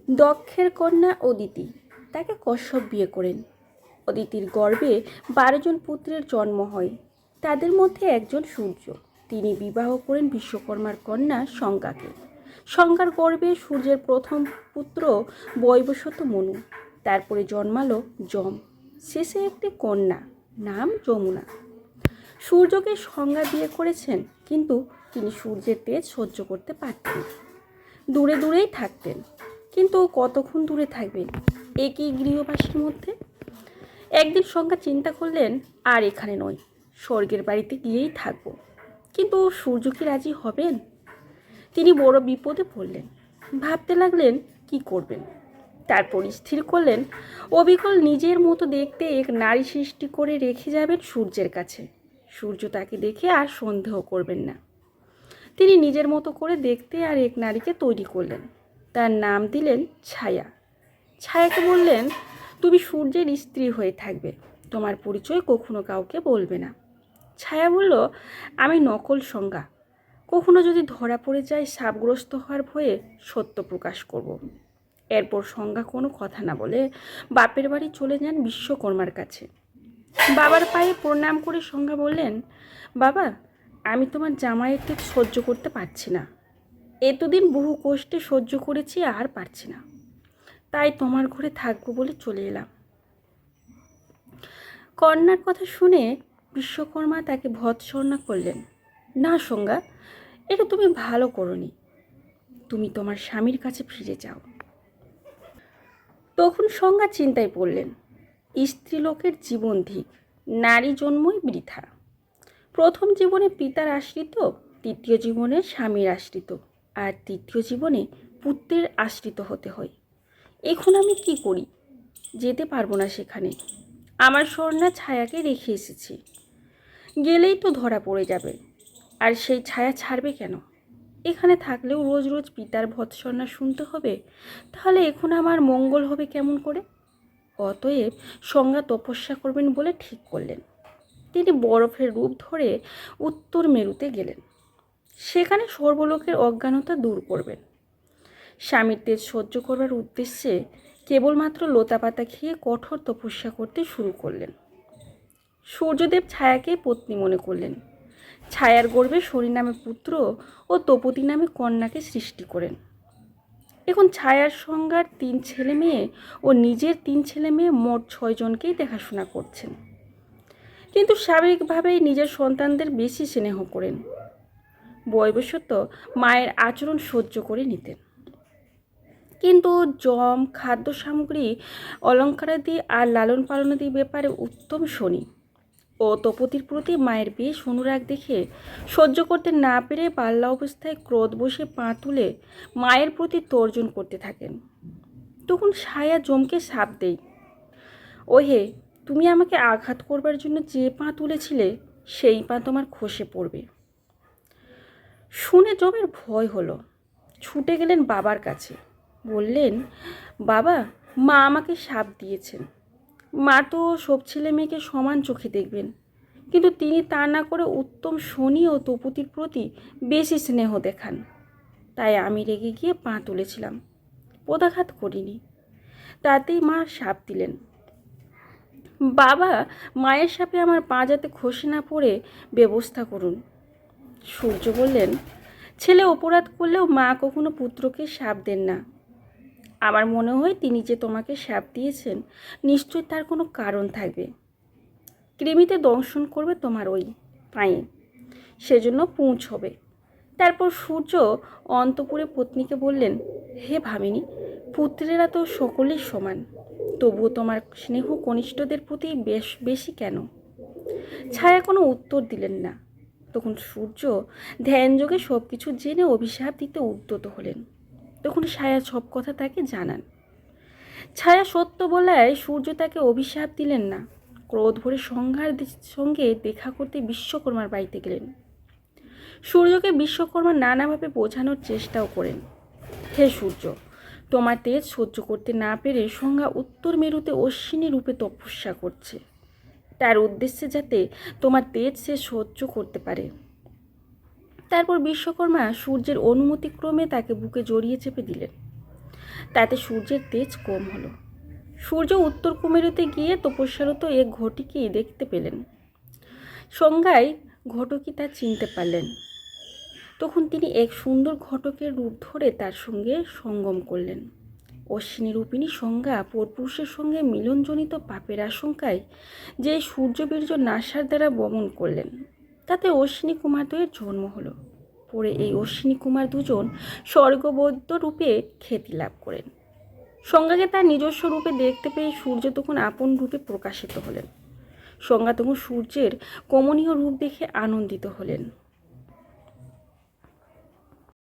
দক্ষের কন্যা অদিতি, তাকে কশ্যপ বিয়ে করেন। অদিতির গর্ভে 12 জন পুত্রের জন্ম হয়। তাদের মধ্যে একজন সূর্য। তিনি বিবাহ করেন বিশ্বকর্মার কন্যা সংজ্ঞাকে। সংজ্ঞার গর্ভে সূর্যের প্রথম পুত্র বৈবস্বত মনু। তারপরে জন্মালো যম, শেষে একটি কন্যা, নাম যমুনা। সূর্যকে সংজ্ঞা বিয়ে করেছেন, কিন্তু তিনি সূর্যের তেজ সহ্য করতে পারতেন না। দূরে দূরেই থাকতেন। কিন্তু কতক্ষণ দূরে থাকবেন একই গৃহবাসীর মধ্যে? একদিন সংজ্ঞা চিন্তা করলেন, আর এখানে নয়, স্বর্গের বাড়িতে গিয়েই থাকব। কিন্তু সূর্য কি রাজি হবেন? তিনি বড় বিপদে পড়লেন। ভাবতে লাগলেন কি করবেন। তারপর স্থির করলেন, অবিকল নিজের মতো দেখতে এক নারী সৃষ্টি করে রেখে যাবেন সূর্যের কাছে। সূর্য তাকে দেখে আর সন্দেহ করবেন না। তিনি নিজের মতো করে দেখতে আর এক নারীকে তৈরি করলেন। তার নাম দিলেন ছায়া। ছায়াকে বললেন, তুমি সূর্যের স্ত্রী হয়ে থাকবে, তোমার পরিচয় কখনো কাউকে বলবে না। ছায়া বলল, আমি নকল সংজ্ঞা, কখনো যদি ধরা পড়ে যায় সাপগ্রস্ত হওয়ার ভয়ে সত্য প্রকাশ করব। এরপর সংজ্ঞা কোনো কথা না বলে বাপের বাড়ি চলে যান বিশ্বকর্মার কাছে। বাবার পায়ে প্রণাম করে সংজ্ঞা বললেন, বাবা, আমি তোমার জামাইয়ের তেজ সহ্য করতে পারছি না। এতদিন বহু কষ্টে সহ্য করেছি, আর পারছি না। তাই তোমার ঘরে থাকবো বলে চলে এলাম। কন্যার কথা শুনে বিশ্বকর্মা তাকে ভৎসনা করলেন, না সংজ্ঞা, এটা তুমি ভালো করনি। তুমি তোমার স্বামীর কাছে ফিরে যাও। তখন সংজ্ঞা চিন্তায় পড়লেন, স্ত্রীলোকের জীবন ধিক, নারী জন্মই বৃথা। প্রথম জীবনে পিতার আশ্রিত, দ্বিতীয় জীবনে স্বামীর আশ্রিত, আর তৃতীয় জীবনে পুত্রের আশ্রিত হতে হয়। এখন আমি কি করি? যেতে পারবো না সেখানে। আমার স্বর্ণা ছায়াকে রেখে এসেছি, গেলেই তো ধরা পড়ে যাবে। আর সেই ছায়া ছাড়বে কেন? এখানে থাকলেও রোজ রোজ পিতার ভৎসনা শুনতে হবে, তাহলে এখন আমার মঙ্গল হবে কেমন করে? অতএব সংজ্ঞা তপস্যা করবেন বলে ঠিক করলেন। তিনি বরফের রূপ ধরে উত্তর মেরুতে গেলেন। সেখানে সর্বলোকের অজ্ঞানতা দূর করবেন। স্বামীর তেজ সহ্য করবার উদ্দেশ্যে কেবলমাত্র লতাপাতা খেয়ে কঠোর তপস্যা করতে শুরু করলেন। সূর্যদেব ছায়াকে পত্নী মনে করলেন। ছায়ার গর্ভে শনি নামে পুত্র ও তপতী নামে কন্যাকে সৃষ্টি করেন। এখন ছায়ার সংজ্ঞার 3 ছেলে মেয়ে ও নিজের 3 ছেলে মেয়ে, মোট 6 জনকেই দেখাশোনা করছেন। কিন্তু স্বাভাবিকভাবেই নিজের সন্তানদের বেশি স্নেহ করেন। বৈবস্বত মায়ের আচরণ সহ্য করে নিতেন। কিন্তু জম, খাদ্য সামগ্রী, অলঙ্কারাদি আর লালন পালনাদি ব্যাপারে উত্তম শনি ও তপতির প্রতি মায়ের বেশ অনুরাগ দেখে সহ্য করতে না পেরে বাল্যা অবস্থায় ক্রোধ বসে পা তুলে মায়ের প্রতি তর্জন করতে থাকেন। তখন ছায়া জমকে শাপ দেয়, ওহে, তুমি আমাকে আঘাত করবার জন্য যে পা তুলেছিলে সেই পা তোমার খসে পড়বে। শুনে জমের ভয় হলো। ছুটে গেলেন বাবার কাছে। বললেন, বাবা, মা আমাকে শাপ দিয়েছেন। মা তো সব ছেলে মেয়েকে সমান চোখে দেখবেন, কিন্তু তিনি তা না করে উত্তম শনি ও তপতির প্রতি বেশি স্নেহ দেখান। তাই আমি রেগে গিয়ে পা তুলেছিলাম, পদাঘাত করিনি। তাতেই মা শাপ দিলেন। বাবা, মায়ের শাপে আমার পা যাতে খসে না পড়ে ব্যবস্থা করুন। সূর্য বললেন, ছেলে অপরাধ করলেও মা কখনো পুত্রকে শাপ দেন না। আমার মনে হয় তিনি যে তোমাকে শাপ দিয়েছেন, নিশ্চয় তার কোনো কারণ থাকবে। কৃমিতে দংশন করবে তোমার ওই পায়ে, সেজন্য পুঁছ হবে। তারপর সূর্য অন্তপুরে পত্নীকে বললেন, হে ভামিনী, পুত্রেরা তো সকলেই সমান, তবুও তোমার স্নেহ কনিষ্ঠদের প্রতি বেশি কেন? ছায়া কোনো উত্তর দিলেন না। তখন সূর্য ধ্যানযোগে সব কিছু জেনে অভিশাপ দিতে উদ্যত হলেন। তখন ছায়া সব কথা তাকে জানান। ছায়া সত্য বলায় সূর্য তাকে অভিশাপ দিলেন না। ক্রোধ ভরে সংজ্ঞার সঙ্গে দেখা করতে বিশ্বকর্মার বাড়িতে গেলেন। সূর্যকে বিশ্বকর্মা নানাভাবে বোঝানোর চেষ্টাও করেন। হে সূর্য, তোমার তেজ সহ্য করতে না পেরে সংজ্ঞা উত্তর মেরুতে অশ্বিনী রূপে তপস্যা করছে। তার উদ্দেশ্যে যাতে তোমার তেজ সে সহ্য করতে পারে। তারপর বিশ্বকর্মা সূর্যের অনুমতিক্রমে তাকে বুকে জড়িয়ে চেপে দিলেন। তাতে সূর্যের তেজ কম হলো। সূর্য উত্তর কুমেরুতে গিয়ে তপস্যারত এক ঘটিকে দেখতে পেলেন। সংজ্ঞায় ঘটকই তা চিনতে পারলেন। তখন তিনি এক সুন্দর ঘটকের রূপ ধরে তার সঙ্গে সঙ্গম করলেন। অশ্বিনী রূপিণী সংজ্ঞা পরপুরুষের সঙ্গে মিলনজনিত পাপের আশঙ্কায় যে সূর্যবীর্য নাসার দ্বারা বমন করলেন, তাতে অশ্বিনী কুমারদ্বয়ের জন্ম হলো। পরে এই অশ্বিনী কুমার দুজন স্বর্গবৈদ্য রূপে খ্যাতি লাভ করেন। সংজ্ঞাকে তার নিজস্ব রূপে দেখতে পেয়ে সূর্য তখন আপন রূপে প্রকাশিত হলেন। সংজ্ঞা তখন সূর্যের কমনীয় রূপ দেখে আনন্দিত হলেন।